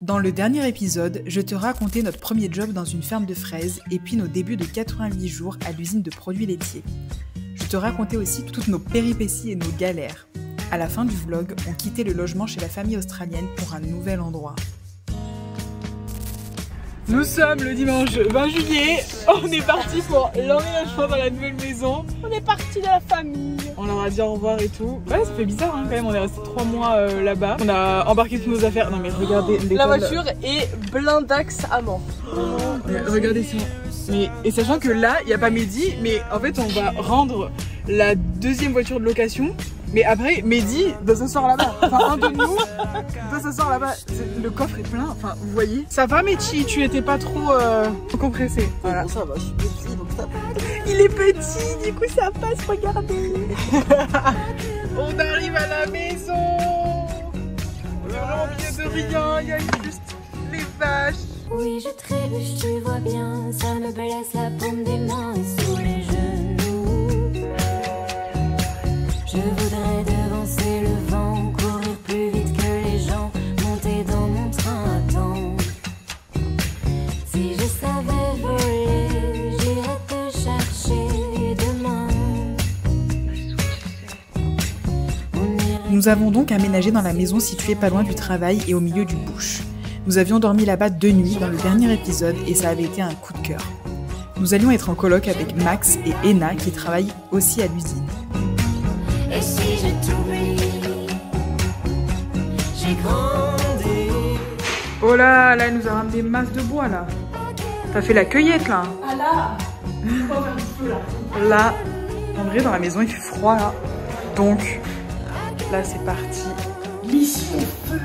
Dans le dernier épisode, je te racontais notre premier job dans une ferme de fraises et puis nos débuts de 88 jours à l'usine de produits laitiers. Je te racontais aussi toutes nos péripéties et nos galères. À la fin du vlog, on quittait le logement chez la famille australienne pour un nouvel endroit. Nous sommes le dimanche 20 juillet, on est parti pour l'emménagement dans la nouvelle maison. On est parti de la famille. On leur a dit au revoir et tout. Ouais, ça fait bizarre hein, quand même, on est resté 3 mois là-bas. On a embarqué toutes nos affaires. Non mais regardez. La voiture est blindax à mort. Regardez ça. Mais, et sachant que là, il n'y a pas Mehdi, mais en fait on va rendre la deuxième voiture de location. Mais après, Mehdi doit s'asseoir là-bas. Enfin, un de nous doit s'asseoir là-bas. Le coffre est plein. Enfin, vous voyez. Ça va, Mechi? Tu étais pas trop compressé. Voilà. Ça va, je suis petit, donc ça passe. Il est petit, du coup ça passe, regardez. On arrive à la maison. On est vraiment milieu de rien. Il y a juste les vaches. Oui, je trébuche, tu vois bien. Ça me blesse la paume des mains et sous les genoux. Je voudrais devancer le vent, courir plus vite que les gens, monter dans mon train à temps. Si je savais voler, j'irais te chercher demain. Nous avons donc aménagé dans la maison située pas loin du travail et au milieu du bush. Nous avions dormi là-bas 2 nuits dans le dernier épisode et ça avait été un coup de cœur. Nous allions être en coloc avec Max et Ena qui travaillent aussi à l'usine. Et si je t'oublie, j'ai grandi. Oh là, là, elle nous a ramené masse de bois là. T'as fait la cueillette là. Ah là. Là, en vrai, dans la maison, il fait froid là. Donc, là, c'est parti. Mission feu.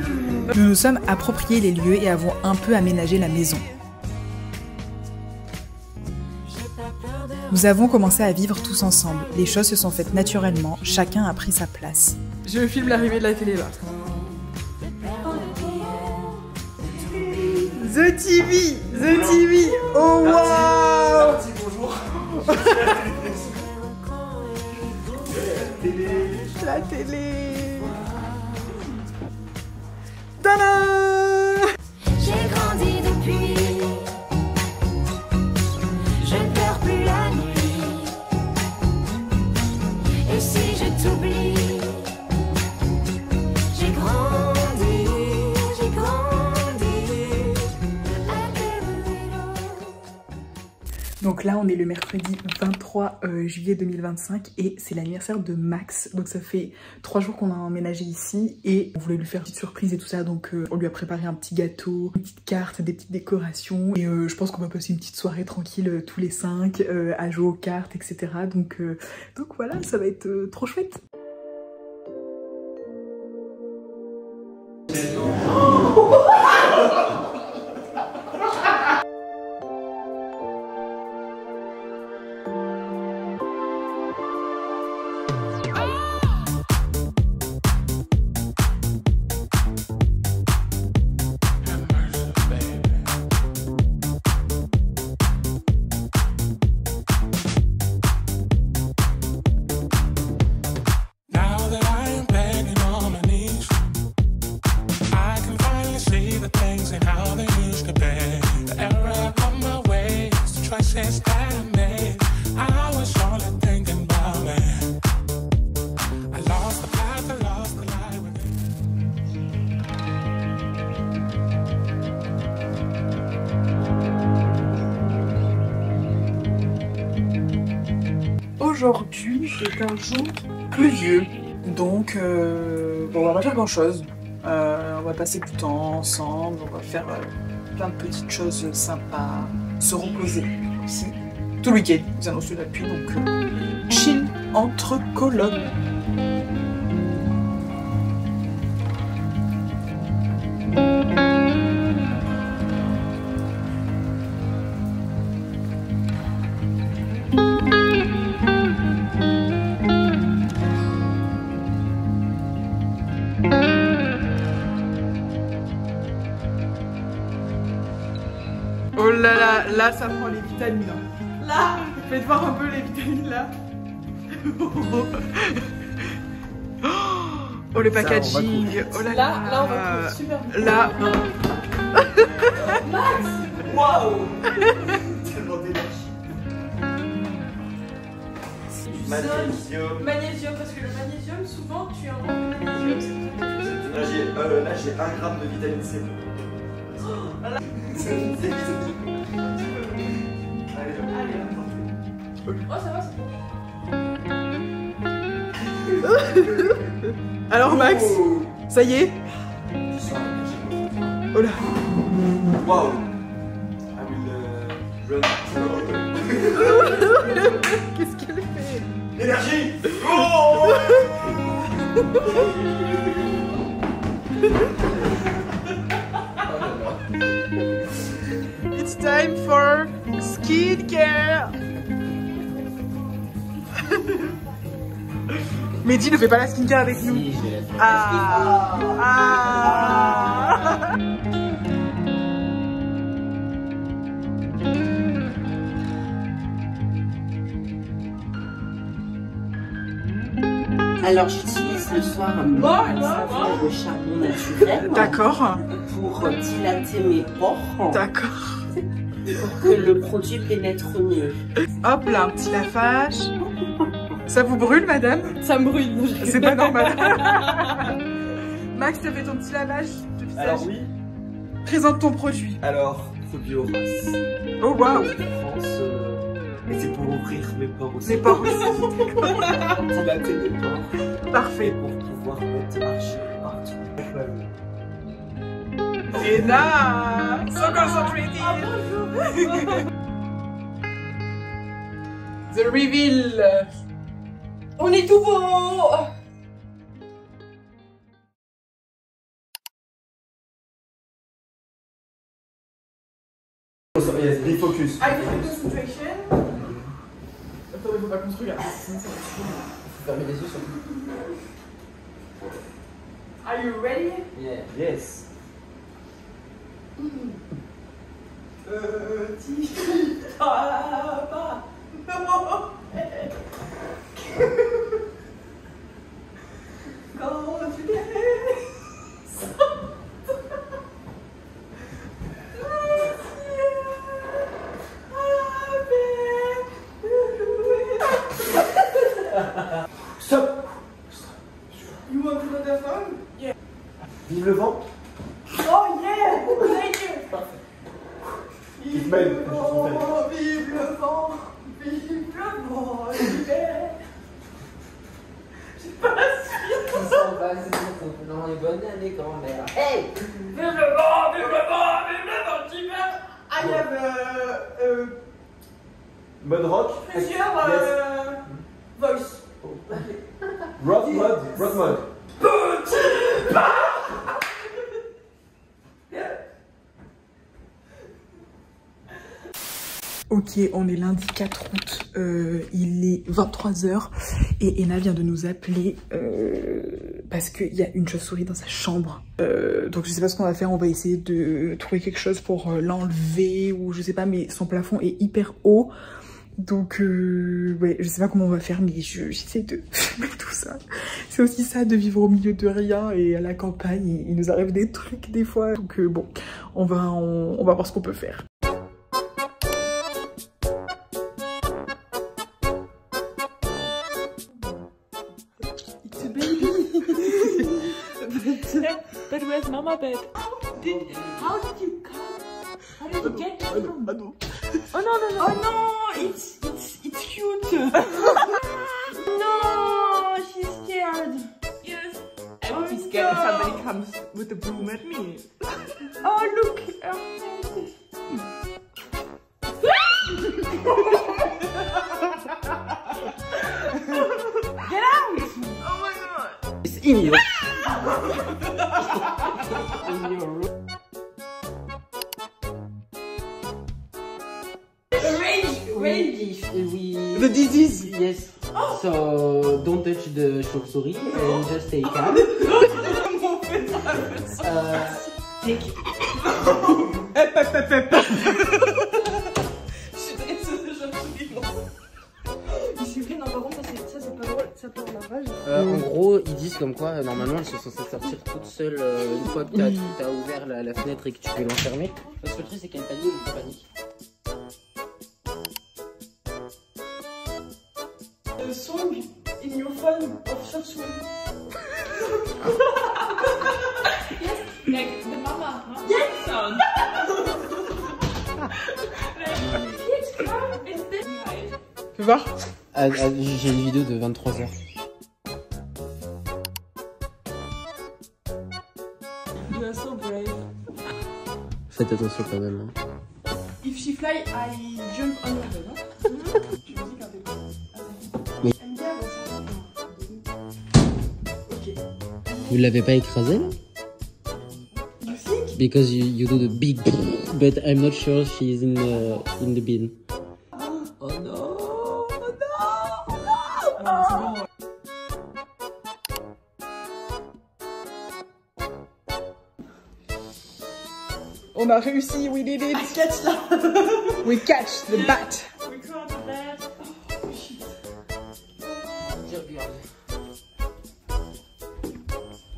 Nous nous sommes appropriés les lieux et avons un peu aménagé la maison. Nous avons commencé à vivre tous ensemble. Les choses se sont faites naturellement, chacun a pris sa place. Je filme l'arrivée de la télé là. The TV! The TV! Oh wow! Bonjour. La télé! Tada! J'ai grandi depuis. Je ne pleure plus la nuit. Et si je t'oublie, j'ai grandi, j'ai grandi. Donc là, on est le mercredi 23 juillet 2025 et c'est l'anniversaire de Max. Donc ça fait 3 jours qu'on a emménagé ici et on voulait lui faire une petite surprise et tout ça. Donc on lui a préparé un petit gâteau, une petite carte, des petites décorations. Et je pense qu'on va passer une petite soirée tranquille tous les 5 à jouer aux cartes, etc. Donc voilà, ça va être trop chouette. Aujourd'hui est un jour pluvieux, donc bon, on va pas faire grand chose. On va passer du temps ensemble, on va faire plein de petites choses sympas, se reposer aussi. Tout le week-end, ils annoncent la pluie, donc chill entre colocs. Oh là là, là ça prend les vitamines. Là, faites voir un peu les vitamines là. Oh le packaging. Oh là là. Là on va trouver super bien. Là. Waouh. Tellement d'énergie. Magnésium. Magnésium, parce que le magnésium, souvent, tu as un manque de magnésium. Là, j'ai 1 gramme de vitamine C. C'est allez, Oh, ça va, c'est bon. Alors Max, ça y est? Oh là. Wow. I will run. Qu'est-ce qu'elle fait? L'énergie. Oh. It's time for skincare. Mehdi ne fait pas la skincare avec nous. Si, je l'ai fait. Alors j'utilise le soir un savon au charbon naturel. D'accord. Pour dilater mes pores. D'accord. Pour que le produit pénètre mieux. Hop là, un petit lavage. Ça vous brûle, madame? Ça me brûle. C'est pas normal. Max, t'as fait ton petit lavage de visage? Alors oui. Présente ton produit. Alors, Phobio Ras. Oh waouh. France, et c'est pour ouvrir mes pores aussi. Les pores aussi. Dilater mes pores. Parfait. Pour pouvoir mettre marcher partout. Ena, so concentrated. The reveal. On est tout beau. Yes, refocus. I need concentration. Attends, il faut pas qu'on se regarde. Fermez les yeux sur Are you ready? Yeah. Yes. Stop. You want to know the song? Yeah. Vive le vent. Oh yeah! Thank you! Vive le vent, vive le vent, vive le vent, l'hiver. J'ai pas la suite. On s'en va, c'est bon, non, les bonnes années, grand-mère. Hey! Vive le vent, vive le vent, vive le vent, l'hiver. I have Mode rock. plusieurs voice. Rock mode. Rock mode. Petit pas. Ok, on est lundi 4 août, il est 23h et Ena vient de nous appeler parce qu'il y a une chauve-souris dans sa chambre. Donc je sais pas ce qu'on va faire, on va essayer de trouver quelque chose pour l'enlever ou je sais pas, mais son plafond est hyper haut. Donc ouais, je sais pas comment on va faire, mais j'essaie de filmer tout ça. C'est aussi ça de vivre au milieu de rien et à la campagne, il nous arrive des trucs des fois. Donc bon, on va voir ce qu'on peut faire. But where's Mama bed? How did you come? How did you get here? Ah non. Oh no no no! Oh no! It's cute! No! She's scared! Yes! I would be scared if somebody comes with a broom at me. Oh look! Get out! Oh my god! It's in you. In your room. Rage! The disease. Yes. So don't touch the chauve-souris and just stay calm. Take. Je suis très déjà c'est vrai, non, par contre, ça c'est pas drôle, ça part la rage. En gros, ils disent comme quoi, normalement, elles sont censées sortir toutes seules une fois que t'as ouvert la fenêtre et que tu peux l'enfermer. Parce que le truc, c'est qu'elle panique, song in your phone of short swim. Yes, like the mama. Huh? Yes, sound. It's fun. It's this. Tu veux voir? J'ai une vidéo de 23 heures. You are so brave. Faites attention quand même. Hein. If she fly, I jump on your head. Hein? Tu me dis quand t'es prête. Oui. Ok. Vous l'avez pas écrasé là? You think? Because you do the big, but I'm not sure she's in the bin. Oh no! Oh no! Oh no! On a réussi, we did it. I catch that. We catch the bat. We caught the bat. Oh shit. Good job, girl.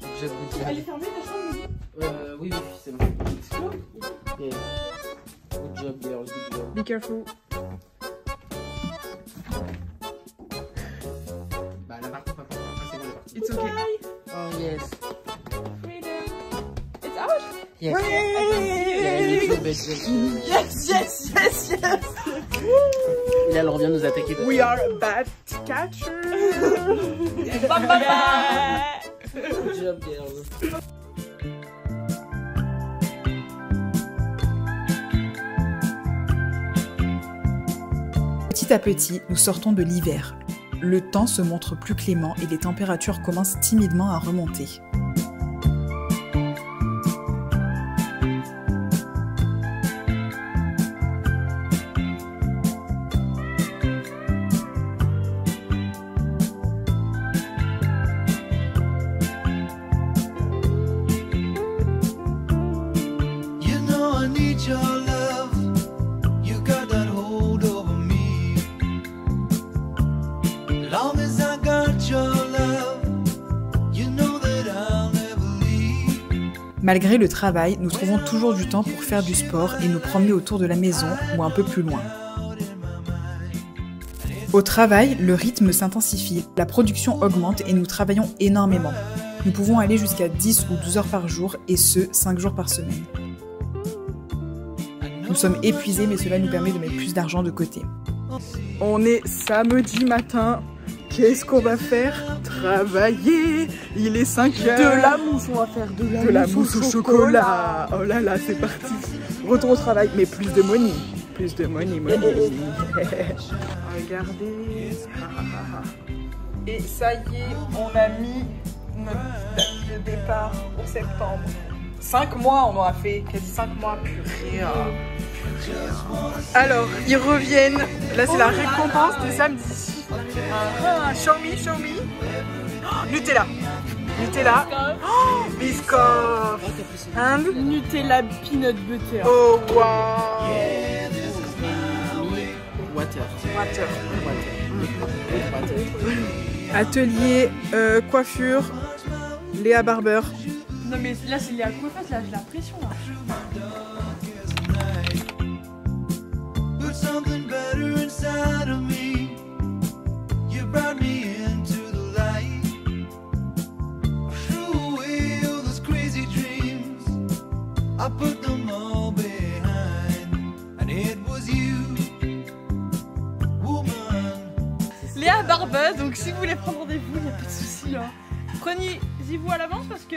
Good job, good Elle est job. fermée ta chambre? Oui, c'est bon. Yeah. Good job, girl. Good job. Be careful. Bah, la partie, papa. Ah, c'est bon, la partie. It's okay. Oh, yes. Freedom. It's out. Yes. Ouais. Yeah, a little bit, yes. Yes, yes, yes, yes. Et là, elle revient nous attaquer. We are bat catchers. Yeah. Good job, girl. Petit à petit, nous sortons de l'hiver. Le temps se montre plus clément et les températures commencent timidement à remonter. You know I need your love. You got that hold over me. Long as I got your love, you know that I'll never leave. Malgré le travail, nous trouvons toujours du temps pour faire du sport et nous promener autour de la maison ou un peu plus loin. Au travail, le rythme s'intensifie, la production augmente et nous travaillons énormément. Nous pouvons aller jusqu'à 10 ou 12 heures par jour et ce, 5 jours par semaine. Nous sommes épuisés mais cela nous permet de mettre plus d'argent de côté. On est samedi matin. Qu'est-ce qu'on va faire? Travailler. Il est 5 heures. De la mousse, on va faire de la mousse au chocolat. Oh là là, c'est parti. Retour au travail, mais plus de money. Plus de money. Regardez. Et ça y est, on a mis notre date de départ pour septembre. 5 mois, on aura fait quasi 5 mois. Purée. Alors, ils reviennent. Là, c'est la récompense de samedi. Show me. Oh, Nutella. Oh, Biscoff. And Nutella peanut butter. oh wow. Water. Atelier coiffure Léa Barber. Non mais là c'est la coiffeuse, là j'ai la pression là. Put something better inside of me. You brought me into the light. Threw away all those crazy dreams. I put them all behind. And it was you, woman. Léa Barbeuse, donc si vous voulez prendre rendez-vous, il n'y a pas de souci là. Prenez-y-vous à l'avance parce que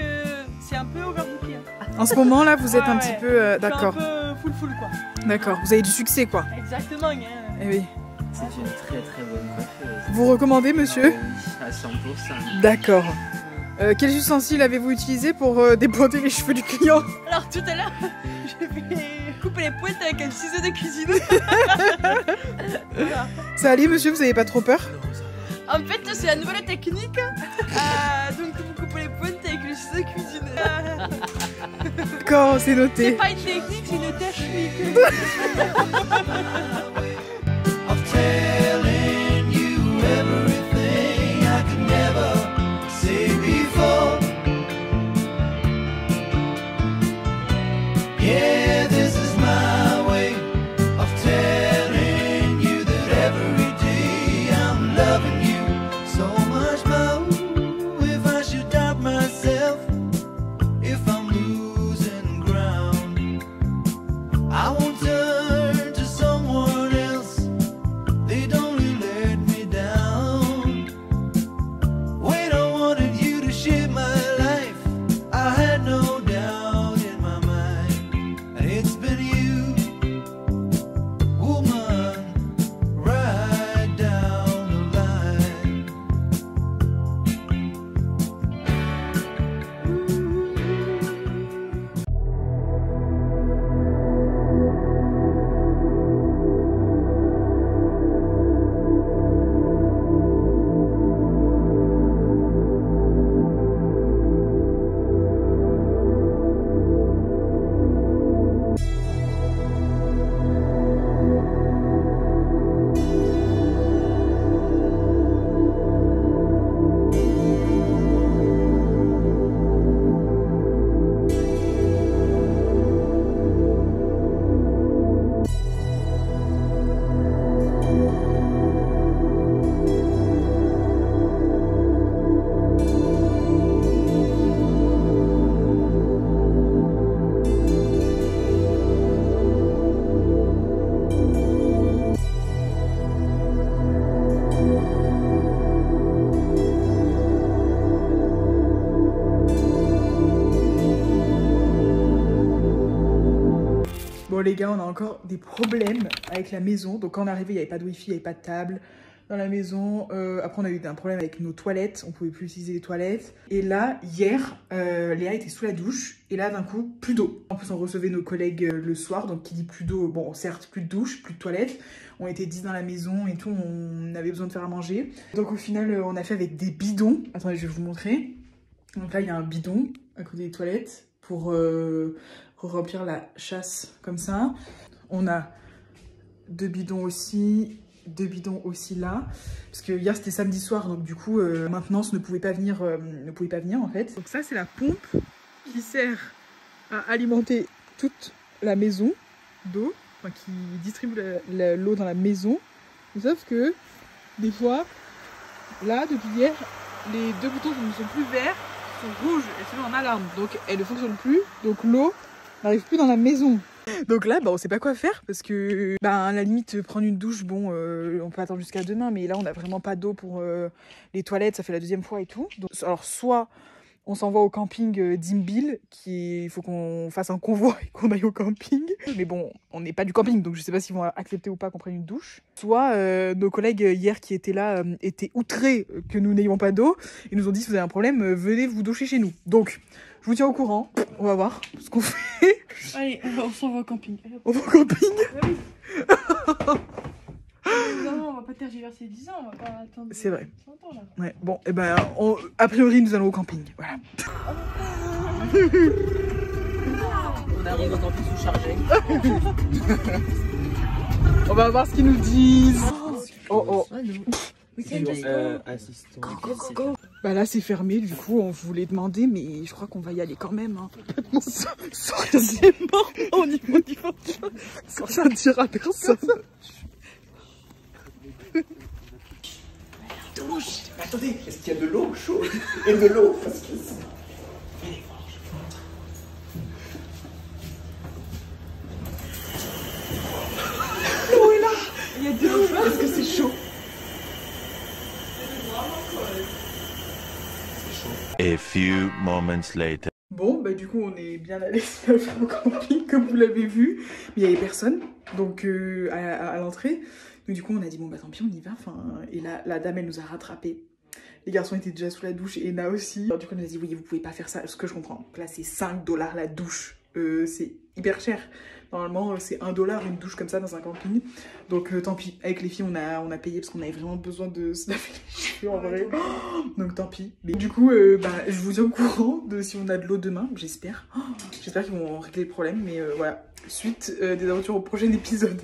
c'est un peu overbooké. Hein. En ce moment là, vous êtes un Ouais, petit ouais. peu d'accord. Un peu full quoi. D'accord, vous avez du succès quoi. Exactement. Hein. Eh oui. C'est une très très bonne coiffeuse. Vous recommandez monsieur? À 100%. D'accord. Quels ustensiles avez-vous utilisé pour dépointer les cheveux du client? Alors tout à l'heure, je vais couper les pointes avec un ciseau de cuisine. Voilà. Ça allait monsieur, vous avez pas trop peur? En fait, c'est la nouvelle technique. Donc vous coupez les pointes avec le ciseau de cuisine. D'accord, c'est C'est noté. pas une technique, c'est une technique. Of telling you everything I could never say before. Yeah, this is my way of telling you that every day I'm loving you Bon les gars, on a encore des problèmes avec la maison. Donc quand on est arrivé, il n'y avait pas de wifi, il n'y avait pas de table dans la maison. Après on a eu un problème avec nos toilettes, on pouvait plus utiliser les toilettes. Et là, hier, Léa était sous la douche et là d'un coup, plus d'eau. En plus on recevait nos collègues le soir, donc qui dit plus d'eau, bon certes plus de douche, plus de toilettes. On était 10 dans la maison et tout, on avait besoin de faire à manger. Donc au final, on a fait avec des bidons. Attendez, je vais vous montrer. Donc là, il y a un bidon à côté des toilettes pour remplir la chasse comme ça. On a 2 bidons aussi là. Parce que hier, c'était samedi soir, donc du coup, maintenance ne pouvait pas venir en fait. Donc ça, c'est la pompe qui sert à alimenter toute la maison d'eau. Enfin, qui distribue l'eau dans la maison. Sauf que, des fois, là, depuis hier, les 2 boutons ne sont plus verts, sont rouges, et sont en alarme. Donc, elles ne fonctionnent plus, donc l'eau n'arrive plus dans la maison. Donc là, bah, on sait pas quoi faire, parce que, bah, à la limite, prendre une douche, bon, on peut attendre jusqu'à demain, mais là, on n'a vraiment pas d'eau pour les toilettes, ça fait la 2e fois et tout. Donc, alors, soit on s'envoie au camping d'Imbil, il faut qu'on fasse un convoi et qu'on aille au camping. Mais bon, on n'est pas du camping, donc je sais pas s'ils vont accepter ou pas qu'on prenne une douche. Soit nos collègues hier qui étaient là étaient outrés que nous n'ayons pas d'eau. Ils nous ont dit si vous avez un problème, venez vous doucher chez nous. Donc, je vous tiens au courant. On va voir ce qu'on fait. Allez, on s'envoie au camping. On va au camping. Non, on va pas tergiverser 10 ans, on va pas attendre. C'est vrai. 100 ans, là. Ouais, bon, et ben, a priori, nous allons au camping. Voilà. On arrive au campus sous-chargé. On va voir ce qu'ils nous disent. Oh. Assistant. Bah là, c'est fermé, du coup, on voulait demander, mais je crois qu'on va y aller quand même. Hein. C'est mort au niveau du ventre. Sans rien dire à personne. Douche. Attendez, est-ce qu'il y a de l'eau chaude et de l'eau parce que L'eau est là. Il y a de l'eau. Est-ce que c'est chaud? A few moments later. Bon, bah du coup, on est bien allé au camping, comme vous l'avez vu. Mais il n'y avait personne, donc à l'entrée. Donc du coup, on a dit, bon, bah tant pis, on y va. Enfin, et là, la dame, elle nous a rattrapés. Les garçons étaient déjà sous la douche, et Na aussi. Alors du coup, elle nous a dit, oui, vous pouvez pas faire ça. Ce que je comprends, là, c'est 5 $ la douche. C'est hyper cher. Normalement, c'est 1 $ une douche comme ça dans un camping. Donc tant pis, avec les filles, on a payé parce qu'on avait vraiment besoin de se laver les cheveux en vrai. Donc tant pis. Mais du coup, bah, je vous tiens au courant de si on a de l'eau demain, j'espère. J'espère qu'ils vont régler le problème, mais voilà. Suite des aventures au prochain épisode.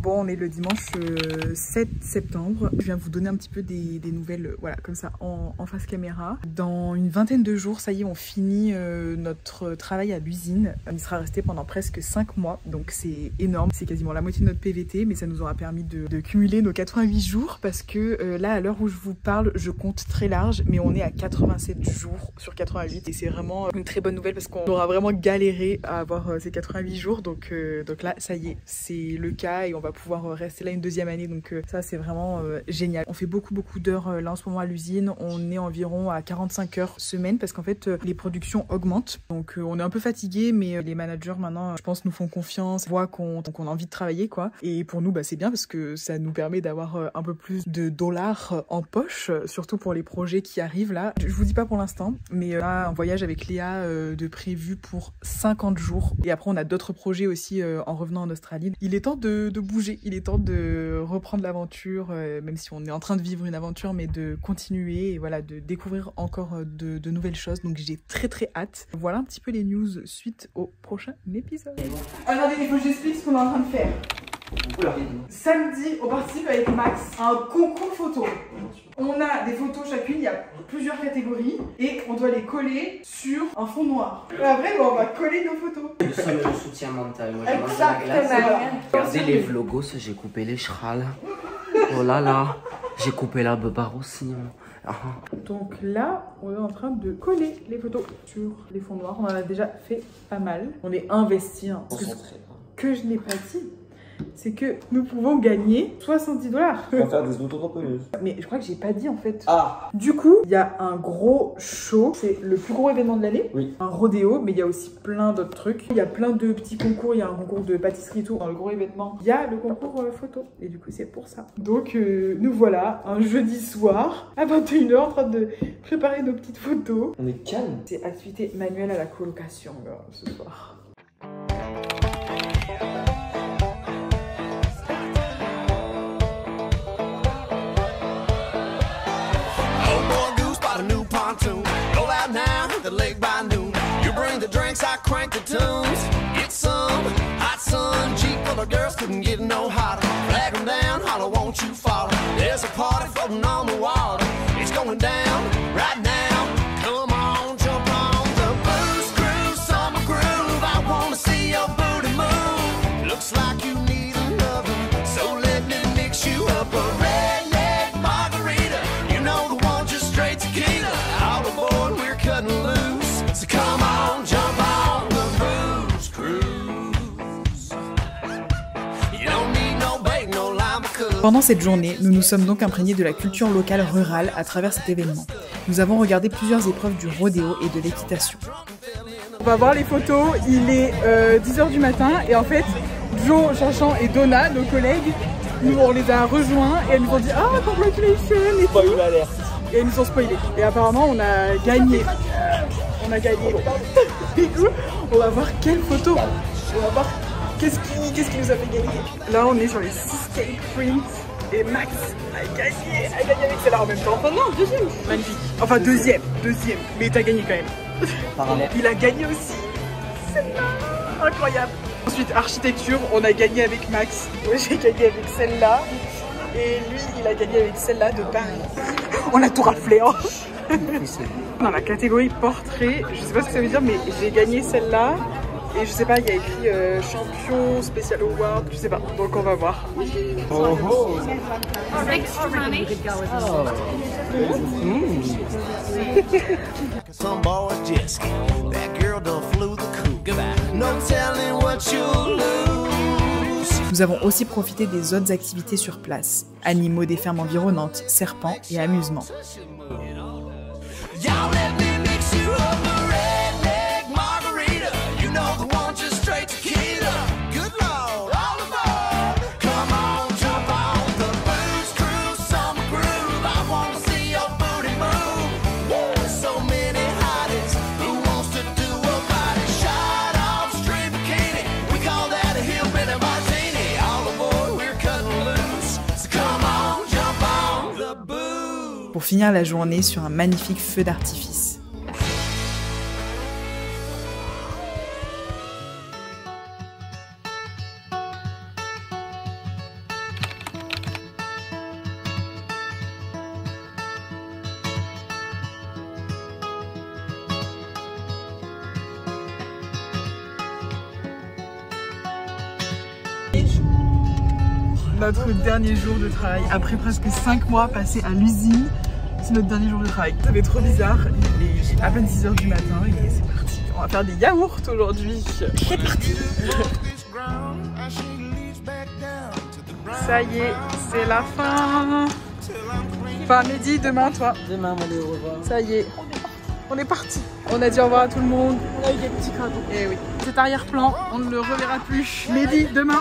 Bon, on est le dimanche 7 septembre. Je viens vous donner un petit peu des nouvelles, voilà, comme ça, en face caméra. Dans une vingtaine de jours, ça y est, on finit notre travail à l'usine. Il sera resté pendant presque 5 mois, donc c'est énorme. C'est quasiment la moitié de notre PVT, mais ça nous aura permis de cumuler nos 88 jours parce que là, à l'heure où je vous parle, je compte très large, mais on est à 87 jours sur 88 et c'est vraiment une très bonne nouvelle parce qu'on aura vraiment galéré à avoir ces 88 jours. Donc là, ça y est, c'est le cas et on va pouvoir rester là une 2e année, donc ça c'est vraiment génial. On fait beaucoup d'heures là en ce moment à l'usine, on est environ à 45 heures semaine parce qu'en fait les productions augmentent, donc on est un peu fatigué, mais les managers maintenant je pense nous font confiance, voient qu'on a envie de travailler quoi, et pour nous bah, c'est bien parce que ça nous permet d'avoir un peu plus de dollars en poche, surtout pour les projets qui arrivent là. Je vous dis pas pour l'instant, mais là un voyage avec Léa de prévu pour 50 jours, et après on a d'autres projets aussi en revenant en Australie. Il est temps de bouger. Il est temps de reprendre l'aventure, même si on est en train de vivre une aventure, mais de continuer et voilà, de découvrir encore de nouvelles choses. Donc j'ai très hâte. Voilà un petit peu les news suite au prochain épisode. Attendez, il faut que j'explique ce qu'on est en train de faire. Samedi, on participe avec Max à un concours photo. On a des photos chacune, il y a plusieurs catégories et on doit les coller sur un fond noir. Et après, on va coller nos photos. Nous sommes le soutien mental. Moi, je mange de la Exactement. glace. Regardez les vlogos, j'ai coupé les chral. Oh là là, j'ai coupé la beubare aussi. Donc là, on est en train de coller les photos sur les fonds noirs. On en a déjà fait pas mal. On est investi. Hein. Ce que je n'ai pas dit, c'est que nous pouvons gagner 70 $. On va faire des autotamponneuses. Mais je crois que j'ai pas dit en fait. Ah. Du coup, il y a un gros show. C'est le plus gros événement de l'année. Oui. Un rodéo, mais il y a aussi plein d'autres trucs. Il y a plein de petits concours. Il y a un concours de pâtisserie et tout. Dans le gros événement, il y a le concours photo. Et du coup, c'est pour ça. Donc, nous voilà un jeudi soir à 21 h en train de préparer nos petites photos. On est calme. C'est activité manuelle à la colocation ce soir. I crank the tunes. It's some hot sun. Jeep full of girls couldn't get no hotter. Flag them down, holler, won't you follow? There's a party floating on the water. It's going down right now. Come on, jump on the blues cruise, summer groove. I wanna see your booty move. Looks like you need another, so let me mix you up a redneck margarita. You know the one, just straight tequila. All aboard, we're cutting loose. So come on, jump. Pendant cette journée, nous nous sommes donc imprégnés de la culture locale rurale à travers cet événement. Nous avons regardé plusieurs épreuves du rodéo et de l'équitation. On va voir les photos, il est 10 h du matin et en fait, Joe, Chanchan et Donna, nos collègues, on les a rejoints et elles nous ont dit « Ah, congratulations !» et elles nous ont spoilé. Et apparemment, on a gagné. On a gagné. Du coup, on va voir quelles photos. On va voir qu'est-ce qui nous a fait gagner. Là, on est sur les Cheesecake Prince et Max a gagné avec celle-là en même temps. Enfin non, deuxième. Magnifique. Enfin deuxième. Mais t'as gagné quand même. Parallèle. Il a gagné aussi. Celle-là. Incroyable. Ensuite, architecture, on a gagné avec Max. Moi, j'ai gagné avec celle-là. Et lui, il a gagné avec celle-là de Paris. On a tout raflé, hein. Dans la catégorie portrait, je sais pas ce que ça veut dire, mais j'ai gagné celle-là. Et je sais pas, il y a écrit champion, spécial award, je sais pas. Donc on va voir. Nous avons aussi profité des autres activités sur place. Animaux des fermes environnantes, serpents et amusements. Pour finir la journée sur un magnifique feu d'artifice. Notre dernier jour de travail, après presque 5 mois passés à l'usine, c'est notre dernier jour de travail. Ça fait trop bizarre, il est à peine 6 h du matin et c'est parti. On va faire des yaourts aujourd'hui. C'est parti. Ça y est, c'est la fin. Enfin, Mehdi, demain, toi. Demain, allez, au revoir. Ça y est, on est parti. On a dit au revoir à tout le monde. On a eu des petits cadeaux. Et oui, cet arrière-plan, on ne le reverra plus. Mehdi, demain.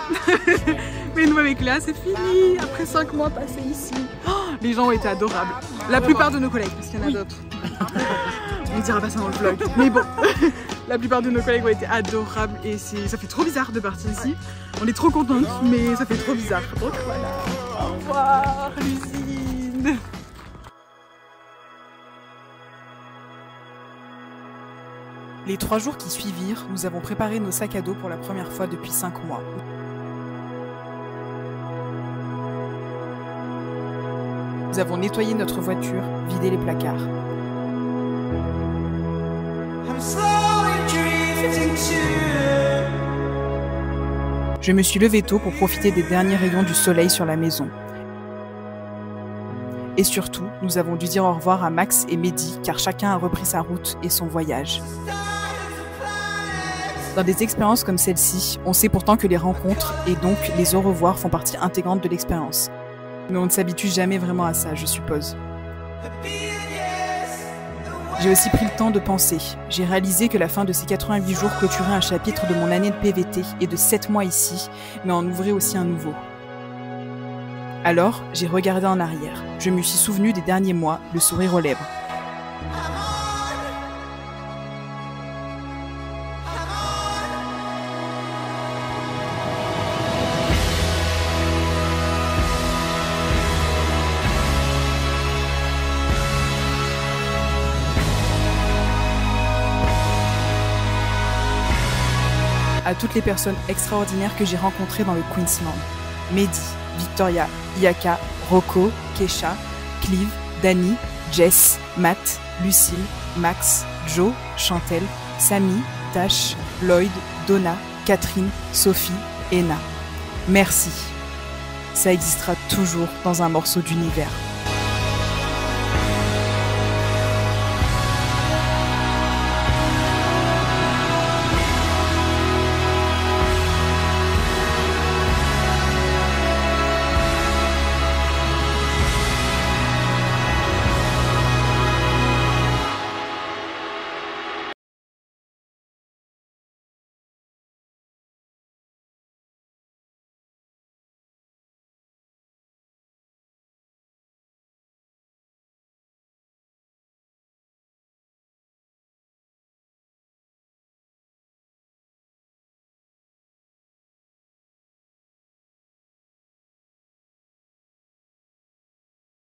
Mais nous avec Léa, c'est fini. Après 5 mois passés ici. Oh, les gens ont été adorables. La plupart de nos collègues, parce qu'il y en a d'autres. On dira pas ça dans le vlog. Mais bon, la plupart de nos collègues ont été adorables. Et ça fait trop bizarre de partir ici. On est trop contente, mais ça fait trop bizarre. Donc voilà. Au revoir, l'usine. Les 3 jours qui suivirent, nous avons préparé nos sacs à dos pour la première fois depuis 5 mois. Nous avons nettoyé notre voiture, vidé les placards. Je me suis levée tôt pour profiter des derniers rayons du soleil sur la maison. Et surtout, nous avons dû dire au revoir à Max et Mehdi car chacun a repris sa route et son voyage. Dans des expériences comme celle-ci, on sait pourtant que les rencontres et donc les au revoir font partie intégrante de l'expérience. Mais on ne s'habitue jamais vraiment à ça, je suppose. J'ai aussi pris le temps de penser. J'ai réalisé que la fin de ces 88 jours clôturait un chapitre de mon année de PVT et de 7 mois ici, mais en ouvrait aussi un nouveau. Alors, j'ai regardé en arrière. Je me suis souvenu des derniers mois, le sourire aux lèvres. À toutes les personnes extraordinaires que j'ai rencontrées dans le Queensland. Mehdi, Victoria, Iaka, Rocco, Kesha, Clive, Dani, Jess, Matt, Lucille, Max, Joe, Chantel, Samy, Tash, Lloyd, Donna, Catherine, Sophie, Ena. Merci. Ça existera toujours dans un morceau d'univers.